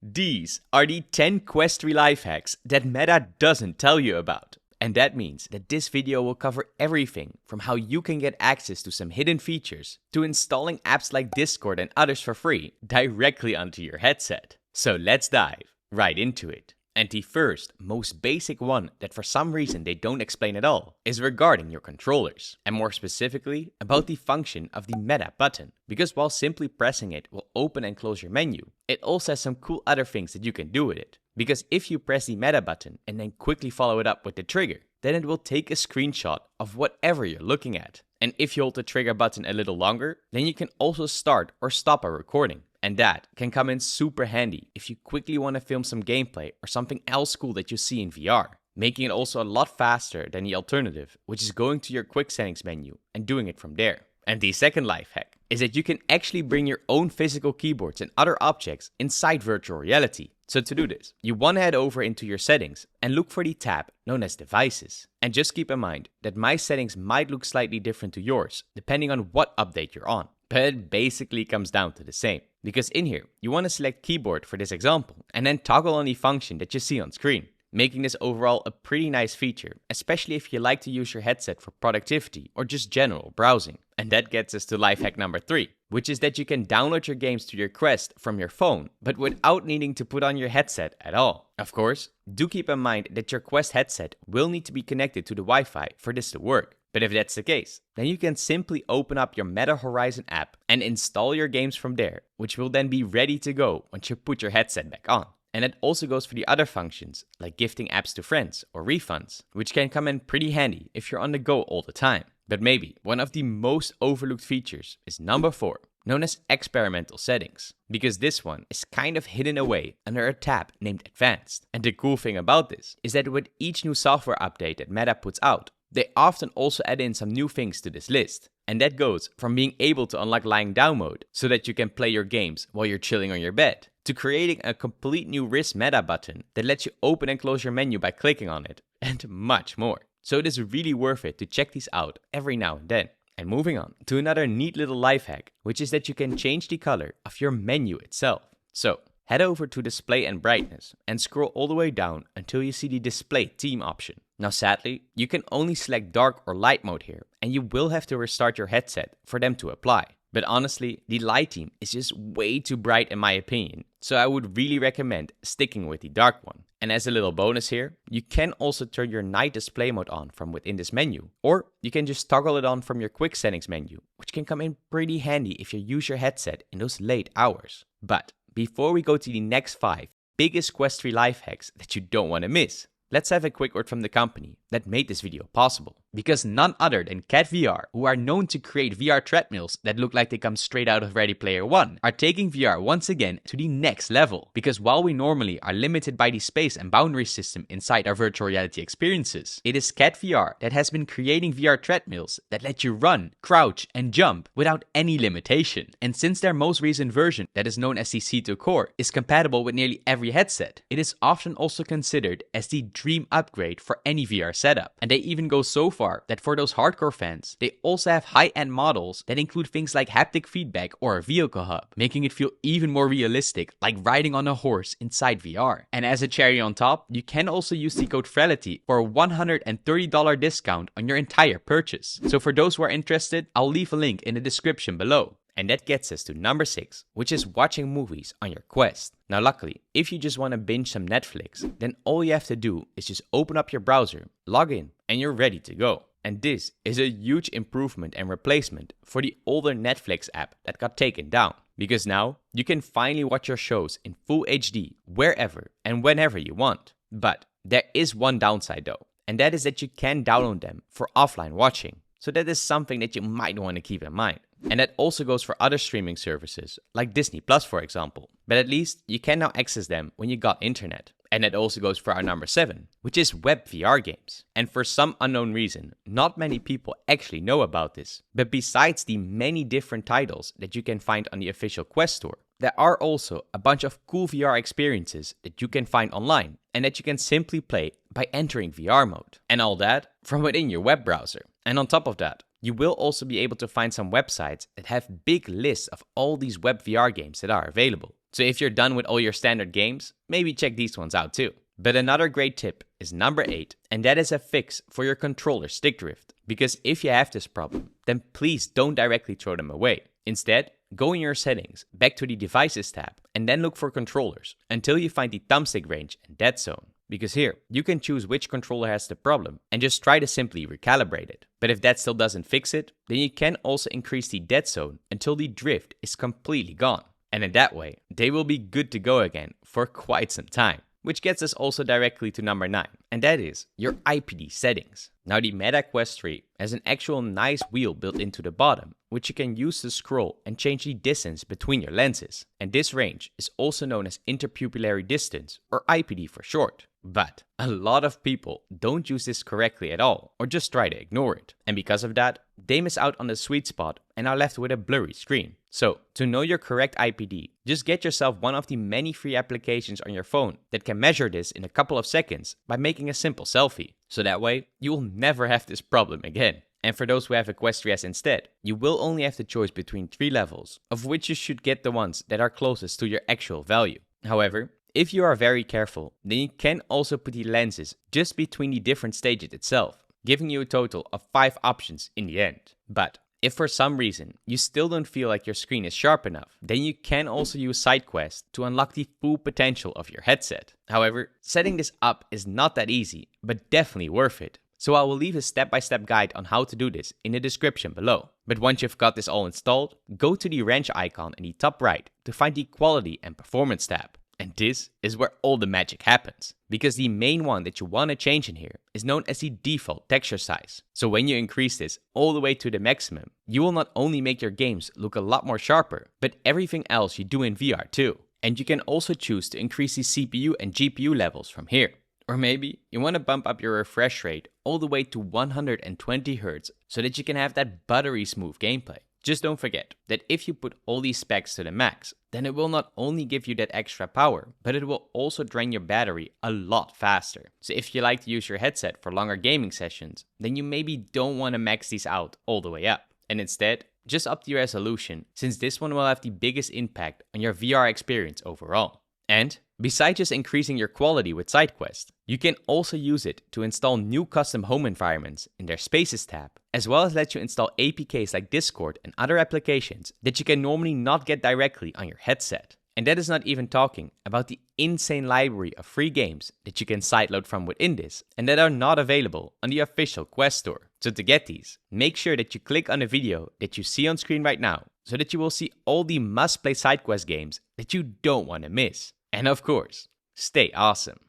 These are the 10 Quest 3 life hacks that Meta doesn't tell you about. And that means that this video will cover everything from how you can get access to some hidden features to installing apps like Discord and others for free directly onto your headset. So let's dive right into it. And the first, most basic one that for some reason they don't explain at all is regarding your controllers, and more specifically about the function of the Meta button. Because while simply pressing it will open and close your menu, it also has some cool other things that you can do with it. Because if you press the Meta button and then quickly follow it up with the trigger, then it will take a screenshot of whatever you're looking at. And if you hold the trigger button a little longer, then you can also start or stop a recording. And that can come in super handy if you quickly want to film some gameplay or something else cool that you see in VR, making it also a lot faster than the alternative, which is going to your quick settings menu and doing it from there. And the second life hack is that you can actually bring your own physical keyboards and other objects inside virtual reality. So to do this, you want to head over into your settings and look for the tab known as devices. And just keep in mind that my settings might look slightly different to yours, depending on what update you're on. But it basically comes down to the same. Because in here, you want to select keyboard for this example, and then toggle on the function that you see on screen, making this overall a pretty nice feature, especially if you like to use your headset for productivity or just general browsing. And that gets us to life hack number 3, which is that you can download your games to your Quest from your phone, but without needing to put on your headset at all. Of course, do keep in mind that your Quest headset will need to be connected to the Wi-Fi for this to work. But if that's the case, then you can simply open up your Meta Horizon app and install your games from there, which will then be ready to go once you put your headset back on. And it also goes for the other functions, like gifting apps to friends or refunds, which can come in pretty handy if you're on the go all the time. But maybe one of the most overlooked features is number 4, known as experimental settings, because this one is kind of hidden away under a tab named Advanced. And the cool thing about this is that with each new software update that Meta puts out, they often also add in some new things to this list. And that goes from being able to unlock lying down mode so that you can play your games while you're chilling on your bed, to creating a complete new wrist Meta button that lets you open and close your menu by clicking on it, and much more. So it is really worth it to check these out every now and then. And moving on to another neat little life hack, which is that you can change the color of your menu itself. So head over to display and brightness and scroll all the way down until you see the display theme option. Now sadly, you can only select dark or light mode here, and you will have to restart your headset for them to apply. But honestly, the light theme is just way too bright in my opinion, so I would really recommend sticking with the dark one. And as a little bonus here, you can also turn your night display mode on from within this menu, or you can just toggle it on from your quick settings menu, which can come in pretty handy if you use your headset in those late hours. But before we go to the next 5 biggest Quest 3 life hacks that you don't want to miss, let's have a quick word from the company that made this video possible. Because none other than Cat VR, who are known to create VR treadmills that look like they come straight out of Ready Player One, are taking VR once again to the next level. Because while we normally are limited by the space and boundary system inside our virtual reality experiences, it is Cat VR that has been creating VR treadmills that let you run, crouch, and jump without any limitation. And since their most recent version, that is known as the C2 Core, is compatible with nearly every headset, it is often also considered as the dream upgrade for any VR setup. And they even go so far that for those hardcore fans, they also have high-end models that include things like haptic feedback or a vehicle hub, making it feel even more realistic, like riding on a horse inside VR. And as a cherry on top, you can also use the code VRelity for a $130 discount on your entire purchase. So for those who are interested, I'll leave a link in the description below. And that gets us to number 6, which is watching movies on your Quest. Now luckily, if you just want to binge some Netflix, then all you have to do is just open up your browser, log in, and you're ready to go. And this is a huge improvement and replacement for the older Netflix app that got taken down. Because now, you can finally watch your shows in full HD wherever and whenever you want. But there is one downside though, and that is that you can download them for offline watching. So that is something that you might want to keep in mind. And that also goes for other streaming services, like Disney Plus for example. But at least you can now access them when you got internet. And that also goes for our number 7, which is web VR games. And for some unknown reason, not many people actually know about this. But besides the many different titles that you can find on the official Quest store, there are also a bunch of cool VR experiences that you can find online and that you can simply play by entering VR mode. And all that from within your web browser. And on top of that, you will also be able to find some websites that have big lists of all these web VR games that are available. So if you're done with all your standard games, maybe check these ones out too. But another great tip is number 8, and that is a fix for your controller stick drift. Because if you have this problem, then please don't directly throw them away. Instead, go in your settings, back to the devices tab, and then look for controllers until you find the thumbstick range and dead zone. Because here, you can choose which controller has the problem and just try to simply recalibrate it. But if that still doesn't fix it, then you can also increase the dead zone until the drift is completely gone. And in that way, they will be good to go again for quite some time. Which gets us also directly to number 9, and that is your IPD settings. Now the Meta Quest 3 has an actual nice wheel built into the bottom, which you can use to scroll and change the distance between your lenses. And this range is also known as interpupillary distance, or IPD for short. But a lot of people don't use this correctly at all, or just try to ignore it. And because of that, they miss out on the sweet spot and are left with a blurry screen. So, to know your correct IPD, just get yourself one of the many free applications on your phone that can measure this in a couple of seconds by making a simple selfie. So that way, you will never have this problem again. And for those who have a Quest 3S instead, you will only have the choice between 3 levels, of which you should get the ones that are closest to your actual value. However, if you are very careful, then you can also put the lenses just between the different stages itself, giving you a total of 5 options in the end. But if for some reason you still don't feel like your screen is sharp enough, then you can also use SIDEQUEST to unlock the full potential of your headset. However, setting this up is not that easy, but definitely worth it. So I will leave a step-by-step guide on how to do this in the description below. But once you've got this all installed, go to the wrench icon in the top right to find the Quality and Performance tab. And this is where all the magic happens, because the main one that you want to change in here is known as the default texture size. So when you increase this all the way to the maximum, you will not only make your games look a lot more sharper, but everything else you do in VR too. And you can also choose to increase the CPU and GPU levels from here. Or maybe you want to bump up your refresh rate all the way to 120 Hz so that you can have that buttery smooth gameplay. Just don't forget that if you put all these specs to the max, then it will not only give you that extra power, but it will also drain your battery a lot faster. So if you like to use your headset for longer gaming sessions, then you maybe don't want to max these out all the way up. And instead, just up the resolution, since this one will have the biggest impact on your VR experience overall. And besides just increasing your quality with SIDEQUEST, you can also use it to install new custom home environments in their Spaces tab, as well as let you install APKs like Discord and other applications that you can normally not get directly on your headset. And that is not even talking about the insane library of free games that you can sideload from within this and that are not available on the official Quest store. So to get these, make sure that you click on the video that you see on screen right now so that you will see all the must-play SIDEQUEST games that you don't want to miss. And of course, stay awesome.